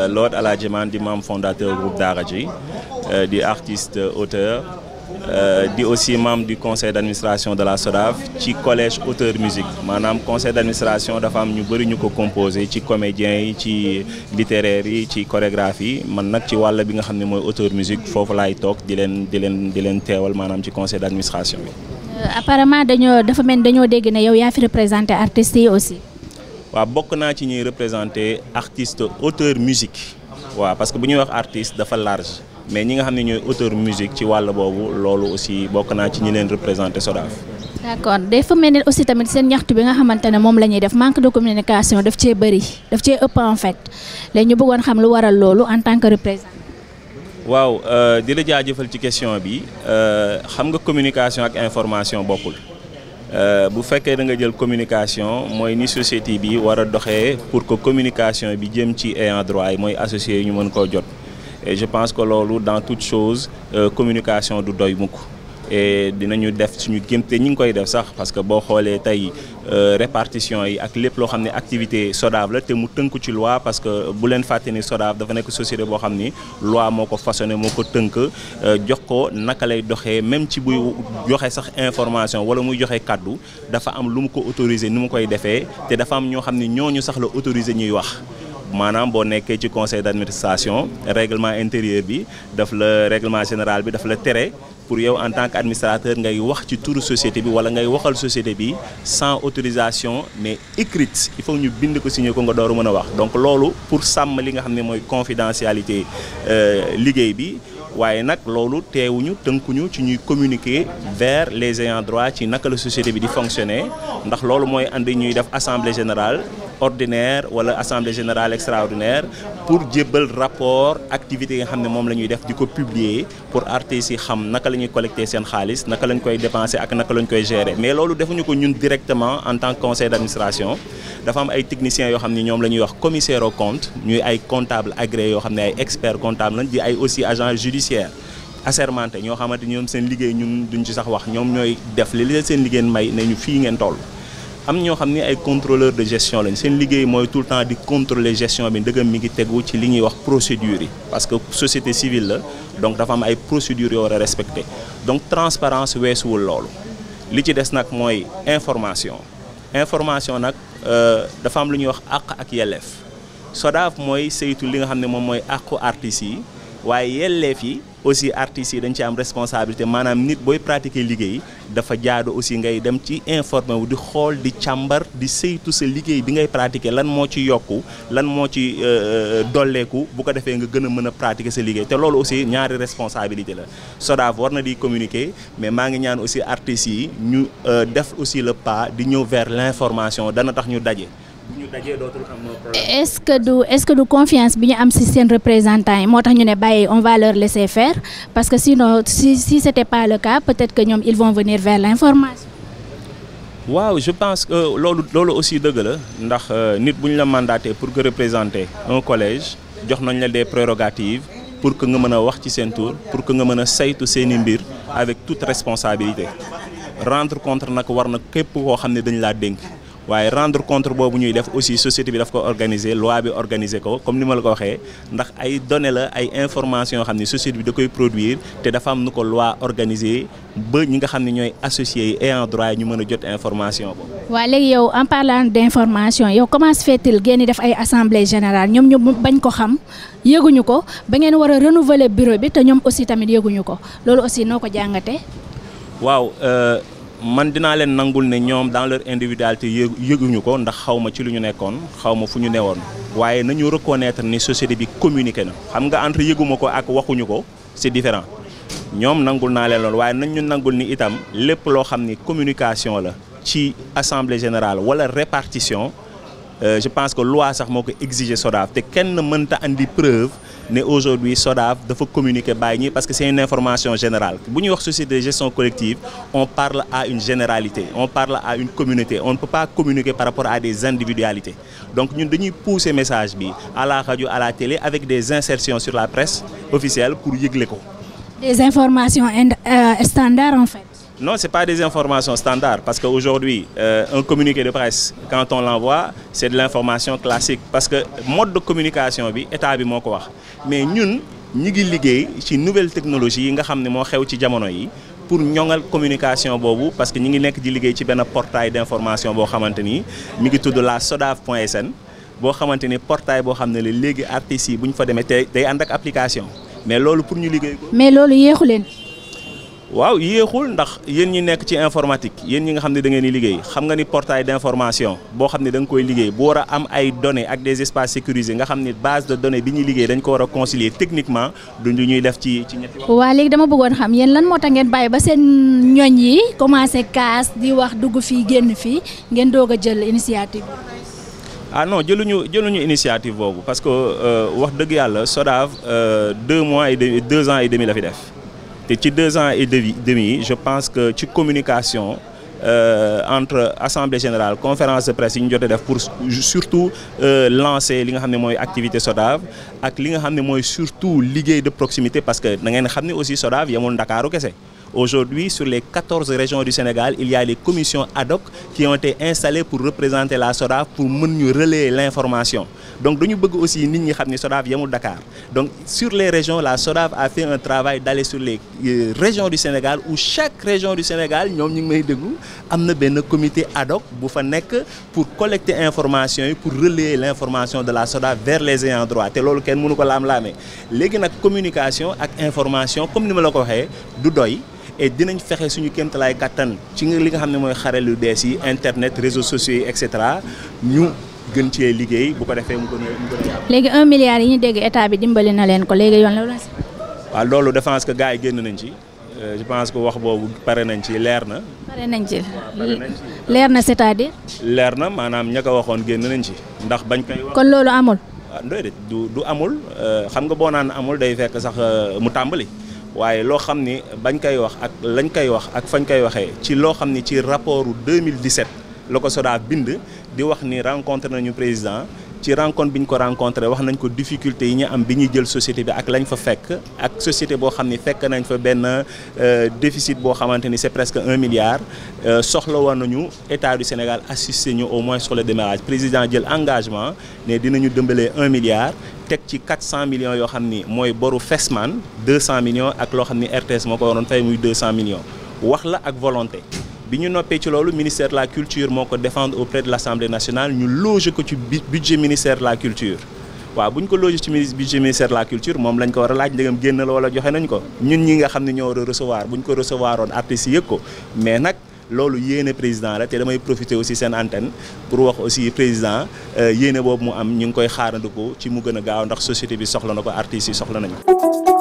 Lord Aladji Man di membre fondateur groupe Daara J di artiste auteur di aussi membre du conseil d'administration de la SODAV ci collège auteur musique maanaam conseil d'administration dafa am ñu bëri ñu ko composé ci comédiens yi ci littéraires yi ci chorégraphie man nag ci wàll bi nga xam ne mooy auteur musique foofu laay toog di leen teewal maanaam ci conseil d'administration bi. Apparemment dafa mel dañoo dégg ne yow yaa fi représenté artistes yi aussi. waaw bokk naa ci ñuy représenté artiste auteur musique waaw parce que bu ñuy wax artiste dafa large mais ñi nga xam ne ñooy auteur musique ci wàll boobu loolu aussi bokk naa ci ñi leen représenté SODAV. d'accord dafa mel ni aussi tamit seen ñaxtu bi nga xamante ne moom la ñuy def manque de communication daf cee bëri daf cee ëpp en fait léegi ñu bëggoon xam lu waral loolu en tant que représentant. waaw di la jaajëfal ci question bi xam nga communication ak information bokkul. bu fekkee da nga jël communication mooy ni société bi war a doxee pour que communication bi jëm ci ayants droit yi mooy associé yi ñu mën koo jot et je pense que loolu dans toute chose communication du doy mukk et dinañu def suñu gémte ñi ngi koy def sax parce que boo xoolee tey répartition yi ak lépp loo xam ne activité SODAV la te mu tënku ci loi parce que bu leen fàtte ni SODAV dafa nekk société boo xam ni loi moo ko façonné moo ko tënk jox ko naka lay doxee même ci buy joxe sax information wala muy joxe kàddu dafa am lu mu ko autorisé ni mu koy defee te dafa am ñoo xam ne ñooñu sax la autorisé ñuy wax maanaam boo nekkee ci conseil d'administration règlement intérieur bi règlement général bi daf la tere pour yow en tant qu'administrateur ngay wax ci turu société bi wala ngay waxal société bi sans autorisation mais écrite il faut ñu bind ko signé ko nga door a mën a wax donc loolu pour sàmm li nga xam ne mooy confidentialité liggéey bi waaye nag loolu teewuñu tënkuñu ci ñuy communiquer vers les ayants droit ci naka la société bi di fonctionner ndax loolu mooy andi ñuy def assemblée générale ordinaire wala assemblée générale extraordinaire pour jébbal rapport activité yi nga xam ne moom la ñuy def di ko publier pour artistes yi xam naka la ñuy collecter seen xaalis naka lañ koy dépenser ak naka lañ koy gérer mais loolu defuñu ko ñun directement en tant que conseil d'administration dafa am ay techniciens yoo xam ne ñoom la ñuy wax commissaire aux comptes ñuy ay comptables agréés yoo xam ne ay experts comptables lañ di ay aussi agents judiciaires assermentés ñoo xamante ñoom seen liggéey ñun duñ ci sax wax ñoom ñooy def li leen seen liggéey may ne ñu fii ngeen toll. am ñoo xam ne ay contrôleurs de gestion lañ seen liggéey mooy tout le temps di contrôler gestion bi ndëgam mi ngi tegu ci li ñuy wax procédures yi parce que société civile la donc dafa am ay procédures yoo war a respecter donc transparence weesuwul loolu li ci des nag mooy information nag dafa am lu ñuy wax àq ak yelleef SODAV mooy saytu li nga xam ne moom mooy àqu artistes yi waaye yelleef yi aussi artistes yi dañ ci am responsabilité maanaam nit booy pratiquer liggéey dafa jaadu aussi ngay dem ci informer wu di xool di càmbar di saytu sa liggéey bi ngay pratiquer lan moo ci yokku lan moo ci dolleeku bu ko defee nga gën a mën a pratiquer sa liggéey te loolu aussi ñaari responsabilité la SODAV war na di communiquer mais maa ngi ñaan aussi artistes yi ñu def aussi le pas di ñëw vers l'information dana tax ñu daje. est-ce que du confiance bi ñu am ci seen représentants yi moo tax ñu ne bàyyi on va leur laisser faire parce que sinon si c'était pas le cas peut-être que ñoom ils vont venir vers l'information. waaw je pense que loolu aussi dëgg la ndax nit bu ñu la mandaté pour que représenter un collège jox nañ la des prérogatives pour que nga mën a wax ci seen tour pour que nga mën a saytu seeni mbir avec toute responsabilité rendre compte nag war na képp koo xam ne dañ laa dénk. waaye rendre compte boobu ñuy def aussi société bi daf ko organiser loi bi organiser ko comme ni ma la ko waxee ndax ay données la ay informations yoo xam ne société bi da koy produire te dafa am nu ko loi organiser ba ñi nga xam ne ñooy associés yi ayant droit ñu mën a jot information boobu. waaw léegi yow en parlant d'information yow comment se fait-il ngeen def ay assemblée générale ñoom ñu bañ ko xam yëguñu ko ba ngeen war a renouveler bureau bi te ñoom aussi tamit yëguñu ko loolu aussi noo ko jàngatee. waaw. man dinaa leen nangul ne ñoom dans leur individualité yëguñu ko ndax xaw ma ci lu ñu nekkoon xaw ma fu ñu newoon waaye nañu reconnaître ni société bi communiqué na xam nga entre yëguma ko ak waxuñu ko c'est différent ñoom nangul naa leen loolu waaye nañ ñu nangul ni itam lépp loo xam ni communication la ci assemblée générale wala répartition je pense que loi sax moo ko exiger SODAV te kenn mënta andi preuve ne aujourd'hui SODAV dafa communiquer bàyyi ñi parce que c'est une information générale bu ñuy wax société de gestion collective on parle à une généralité on parle à une communauté on ne peut pas communiquer par rapport à des individualités donc ñun dañuy pousser message bi à la radio à la télé avec des insertions sur la presse officielle pour yëgle ko Des informations standards en fait. Non, ce n'est pas des informations standards parce qu'aujourd'hui, un communiqué de presse, quand on l'envoie, c'est de l'information classique. Parce que le mode de communication, l'État bi moko wax. Mais nous, nous avons ci nouvelle technologie nga xamné mo xew ci jamono yi pour ñongal communication bobu parce que ñi ngi nek di liggéey ci ben portail d'information bo xamanteni mi ngi tudd la sodav.sn bo xamanteni portail bo xamné légui artistes yi buñ fa démé day and ak application mais lolu pour ñu liggéey ko. Mais lolu yéxu len. waaw yéexul ndax yéen ñi nekk ci informatique yéen ñi nga xam ne da ngeen di liggéey xam nga ni portail d'information boo xam ne da nga koy liggéey bu war a am ay données ak des espaces sécurisés nga xam ne base de données bi ñuy liggéey dañ ko war a concilier techniquement du ñuy def ci ñetti wax. waa léegi dama bëggoon xam yéen lan moo tax ngeen bàyyi ba seen ñoñ yi commencé kaas di wax dugg fii génn fii ngeen doog a jël initiative. ah non jëluñu initiative boobu parce que wax dëgg yàlla SODAV 2 ans et demi la fi def. Et ci 2 ans et demi, je pense que ci communication entre assemblée générale conférence de presse yi ñu jotee def pour surtout lancer li nga xam ne mooy activité SODAV ak li nga xam ne mooy surtout liggéey de proximité parce que da ngeen xam ne aussi SODAV yemul Ndakaaru kese. Aujourd'hui, sur les 14 régions du Sénégal, il y a les commissions ad hoc qui ont été installées pour représenter la SODAV pour nous relayer l'information. Donc, nous voulons aussi que la SODAV est Dakar. Donc, sur les régions, la SODAV a fait un travail d'aller sur les régions du Sénégal où chaque région du Sénégal, nous avons un comité ad hoc pour collecter l'information et pour relayer l'information de la SODAV vers les ayants droit. C'est ce que nous avons fait. La communication et information, comme nous l'avons dit, du doy. Et dinañ fexé suñu kéemtalaay kattan ci li nga xamné moy xarel yu bees yi internet réseaux sociaux et cetera ñu gën ci liggéey bu ko défé mu gën légui 1 milliard yi ñu dégg état bi dimbali na leen ko légui yoon la wala. Wa lolu défense que gaay génn nañ ci je pense que wax bobu paré nañ ci leer na. Paré nañ ci. Leer na c'est-à-dire. Leer na manam ñaka waxon génn nañ ci ndax bañ koy wax. Kon lolu amul. du amul xam nga bo naan amul day fekk sax mu tambali. waaye loo xam ni bañ koy wax ak lañ koy wax ak fañ koy waxee ci loo xam ni ci rapport 2017 la ko SODAV bind di wax ni rencontré nañu président ci rencontre bi ñu ko rencontré wax nañ ko difficulté yi ñu am bi ñuy jël société bi ak lañ fa fekk ak société boo xam ni fekk nañ fa benn déficit boo xamante ni c'est presque 1 milliard soxla woon nañu état du Sénégal assister ñu au moins sur le démarrage président jël engagement ne dinañu dëmbalee 1 milliard teg ci 400 millions yoo xam ni mooy boru Fesman 200 millions ak loo xam ni RTS moo ko waroon fay muy 200 millions wax la ak volonté bi ñu noppee ci loolu ministère de la culture moo ko défendre auprès de l'Assemblée nationale ñu loger ko ci budget ministère de la culture waaw bu ñu ko loger ci budget ministère de la culture moom lañ ko war a laaj ndegam génn la wala joxe nañ ko ñun ñi nga xam ne ñoo war a recevoir bu ñu ko recevoir oon artistes yi yëg ko mais nag loolu yéene président la te damay profiter aussi seen antenne pour wax aussi président yéene boobu mu am ñu ngi koy xaarandiku ci mu gën a gaaw ndax société bi soxla na ko artistes yi soxla nañu ko